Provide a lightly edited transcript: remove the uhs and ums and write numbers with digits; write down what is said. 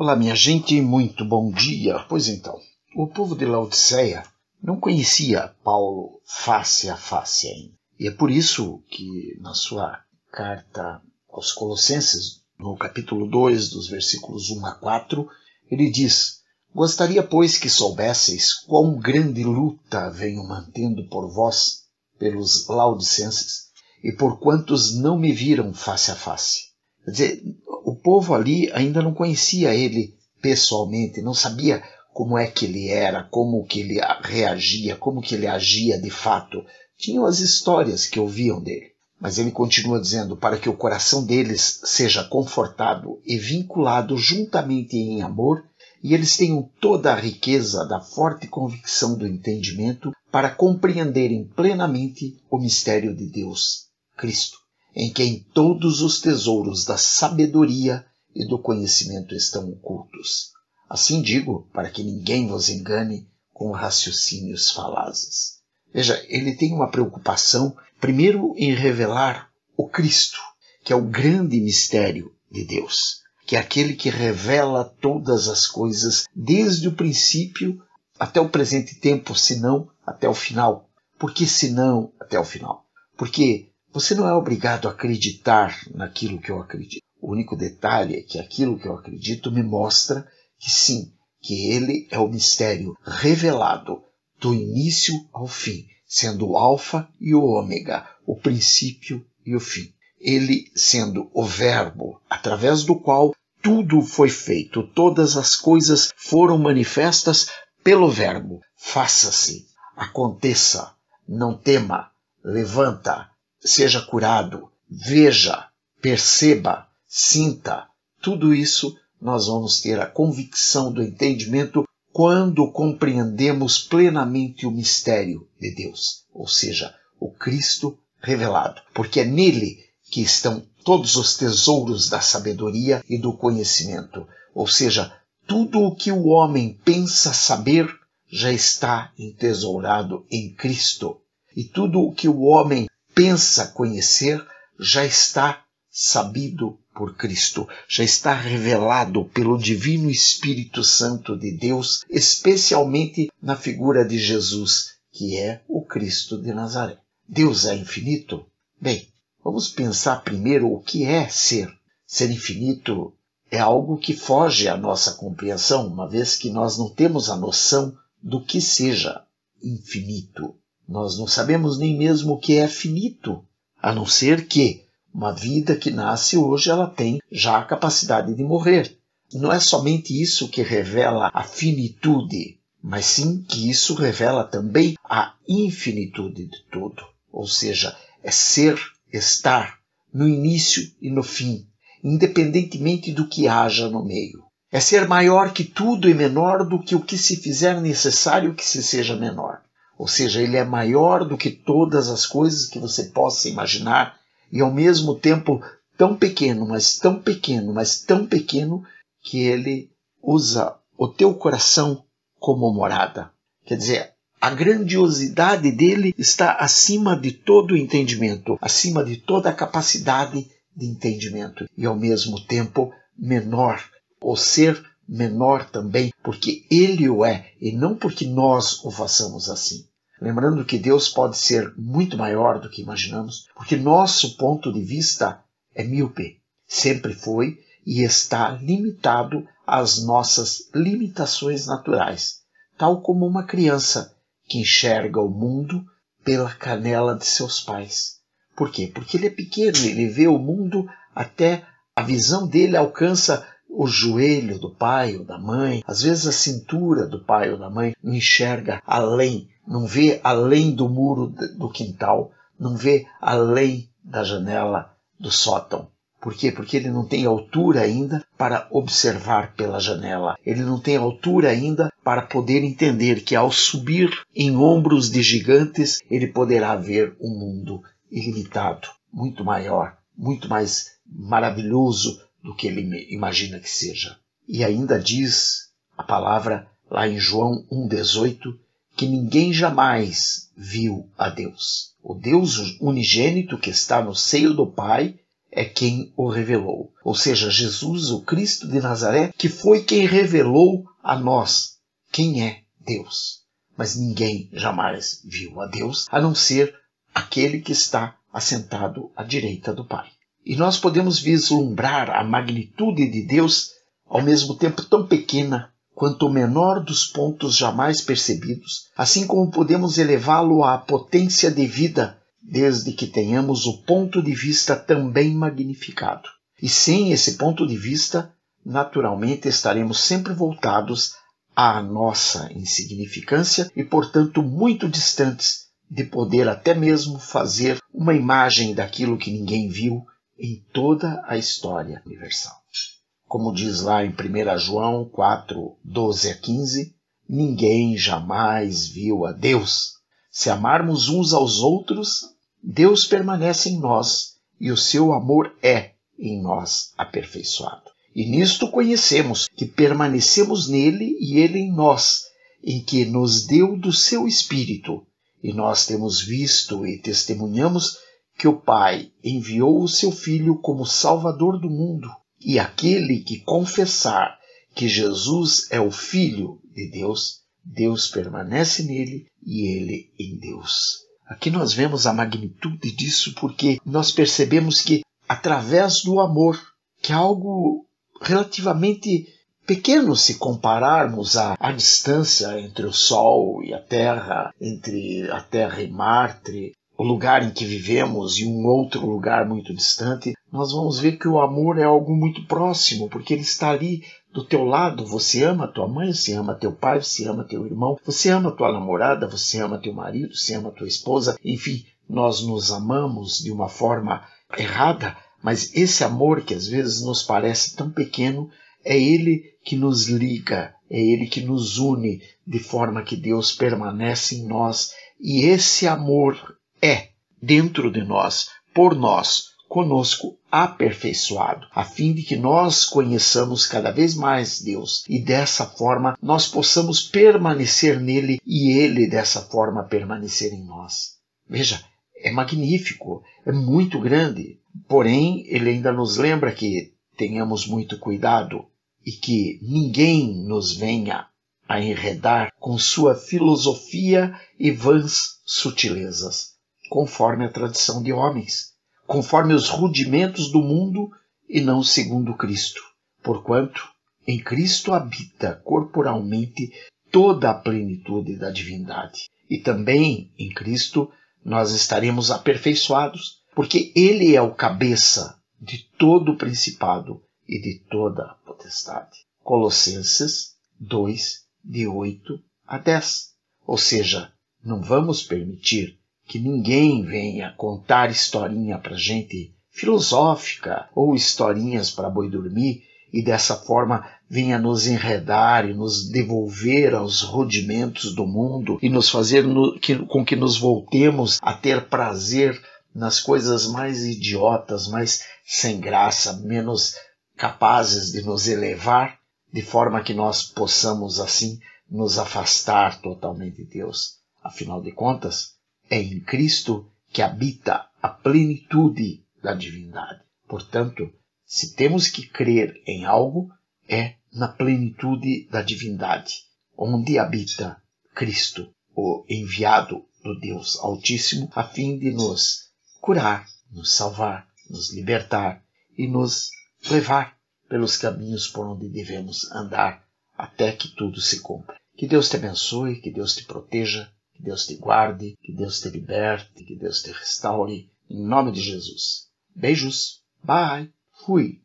Olá, minha gente, muito bom dia. Pois então, o povo de Laodiceia não conhecia Paulo face a face ainda. E é por isso que na sua carta aos Colossenses, no capítulo 2, dos versículos 1 a 4, ele diz: Gostaria, pois, que soubesseis quão grande luta venho mantendo por vós, pelos laodicenses, e por quantos não me viram face a face. Quer dizer, o povo ali ainda não conhecia ele pessoalmente, não sabia como é que ele era, como que ele reagia, como que ele agia de fato. Tinham as histórias que ouviam dele. Mas ele continua dizendo, para que o coração deles seja confortado e vinculado juntamente em amor, e eles tenham toda a riqueza da forte convicção do entendimento para compreenderem plenamente o mistério de Deus, Cristo, em quem todos os tesouros da sabedoria e do conhecimento estão ocultos. Assim digo, para que ninguém vos engane com raciocínios falazes. Veja, ele tem uma preocupação, primeiro, em revelar o Cristo, que é o grande mistério de Deus, que é aquele que revela todas as coisas desde o princípio até o presente tempo, se não até o final. Por que se não até o final? Porque você não é obrigado a acreditar naquilo que eu acredito. O único detalhe é que aquilo que eu acredito me mostra que sim, que ele é o mistério revelado do início ao fim, sendo o alfa e o ômega, o princípio e o fim. Ele sendo o verbo através do qual tudo foi feito, todas as coisas foram manifestas pelo verbo. Faça-se, aconteça, não tema, levanta, seja curado, veja, perceba, sinta. Tudo isso nós vamos ter a convicção do entendimento quando compreendemos plenamente o mistério de Deus, ou seja, o Cristo revelado, porque é nele que estão todos os tesouros da sabedoria e do conhecimento, ou seja, tudo o que o homem pensa saber já está entesourado em Cristo, e tudo o que o homem pensa conhecer já está sabido por Cristo, já está revelado pelo Divino Espírito Santo de Deus, especialmente na figura de Jesus, que é o Cristo de Nazaré. Deus é infinito? Bem, vamos pensar primeiro o que é ser. Ser infinito é algo que foge à nossa compreensão, uma vez que nós não temos a noção do que seja infinito. Nós não sabemos nem mesmo o que é finito, a não ser que uma vida que nasce hoje, ela tem já a capacidade de morrer. Não é somente isso que revela a finitude, mas sim que isso revela também a infinitude de tudo. Ou seja, é ser, estar, no início e no fim, independentemente do que haja no meio. É ser maior que tudo e menor do que o que se fizer necessário que se seja menor. Ou seja, ele é maior do que todas as coisas que você possa imaginar, e ao mesmo tempo tão pequeno, mas tão pequeno, mas tão pequeno, que ele usa o teu coração como morada. Quer dizer, a grandiosidade dele está acima de todo o entendimento, acima de toda a capacidade de entendimento, e ao mesmo tempo menor, ou ser menor também, porque ele o é, e não porque nós o façamos assim. Lembrando que Deus pode ser muito maior do que imaginamos, porque nosso ponto de vista é míope, sempre foi e está limitado às nossas limitações naturais, tal como uma criança que enxerga o mundo pela canela de seus pais. Por quê? Porque ele é pequeno, ele vê o mundo até a visão dele alcança o joelho do pai ou da mãe, às vezes a cintura do pai ou da mãe, não enxerga além, não vê além do muro do quintal, não vê além da janela do sótão. Por quê? Porque ele não tem altura ainda para observar pela janela. Ele não tem altura ainda para poder entender que ao subir em ombros de gigantes, ele poderá ver um mundo ilimitado, muito maior, muito mais maravilhoso do que ele imagina que seja. E ainda diz a palavra lá em João 1,18, que ninguém jamais viu a Deus. O Deus unigênito que está no seio do Pai é quem o revelou. Ou seja, Jesus, o Cristo de Nazaré, que foi quem revelou a nós quem é Deus. Mas ninguém jamais viu a Deus, a não ser aquele que está assentado à direita do Pai. E nós podemos vislumbrar a magnitude de Deus, ao mesmo tempo tão pequena quanto o menor dos pontos jamais percebidos, assim como podemos elevá-lo à potência devida, desde que tenhamos o ponto de vista também magnificado. E sem esse ponto de vista, naturalmente estaremos sempre voltados à nossa insignificância e, portanto, muito distantes de poder até mesmo fazer uma imagem daquilo que ninguém viu em toda a história universal. Como diz lá em 1 João 4, 12 a 15, ninguém jamais viu a Deus. Se amarmos uns aos outros, Deus permanece em nós e o seu amor é em nós aperfeiçoado. E nisto conhecemos que permanecemos nele e ele em nós, em que nos deu do seu Espírito. E nós temos visto e testemunhamos que o Pai enviou o seu Filho como Salvador do mundo. E aquele que confessar que Jesus é o Filho de Deus, Deus permanece nele e ele em Deus. Aqui nós vemos a magnitude disso porque nós percebemos que através do amor, que é algo relativamente pequeno se compararmos à distância entre o Sol e a Terra, entre a Terra e Marte, o lugar em que vivemos e um outro lugar muito distante, nós vamos ver que o amor é algo muito próximo, porque ele está ali do teu lado. Você ama tua mãe, você ama teu pai, você ama teu irmão, você ama tua namorada, você ama teu marido, você ama tua esposa. Enfim, nós nos amamos de uma forma errada, mas esse amor que às vezes nos parece tão pequeno, é ele que nos liga, é ele que nos une, de forma que Deus permanece em nós. E esse amor é, dentro de nós, por nós, conosco, aperfeiçoado, a fim de que nós conheçamos cada vez mais Deus e dessa forma nós possamos permanecer nele e ele dessa forma permanecer em nós. Veja, é magnífico, é muito grande, porém ele ainda nos lembra que tenhamos muito cuidado e que ninguém nos venha a enredar com sua filosofia e vãs sutilezas, conforme a tradição de homens, conforme os rudimentos do mundo e não segundo Cristo. Porquanto em Cristo habita corporalmente toda a plenitude da divindade. E também em Cristo nós estaremos aperfeiçoados, porque ele é o cabeça de todo o principado e de toda a potestade. Colossenses 2, de 8 a 10. Ou seja, não vamos permitir que ninguém venha contar historinha para gente filosófica ou historinhas para boi dormir e dessa forma venha nos enredar e nos devolver aos rudimentos do mundo e nos fazer com que nos voltemos a ter prazer nas coisas mais idiotas, mais sem graça, menos capazes de nos elevar, de forma que nós possamos assim nos afastar totalmente de Deus. Afinal de contas, é em Cristo que habita a plenitude da divindade. Portanto, se temos que crer em algo, é na plenitude da divindade, onde habita Cristo, o enviado do Deus Altíssimo, a fim de nos curar, nos salvar, nos libertar e nos levar pelos caminhos por onde devemos andar até que tudo se cumpra. Que Deus te abençoe, que Deus te proteja, que Deus te guarde, que Deus te liberte, que Deus te restaure, em nome de Jesus. Beijos, bye, fui.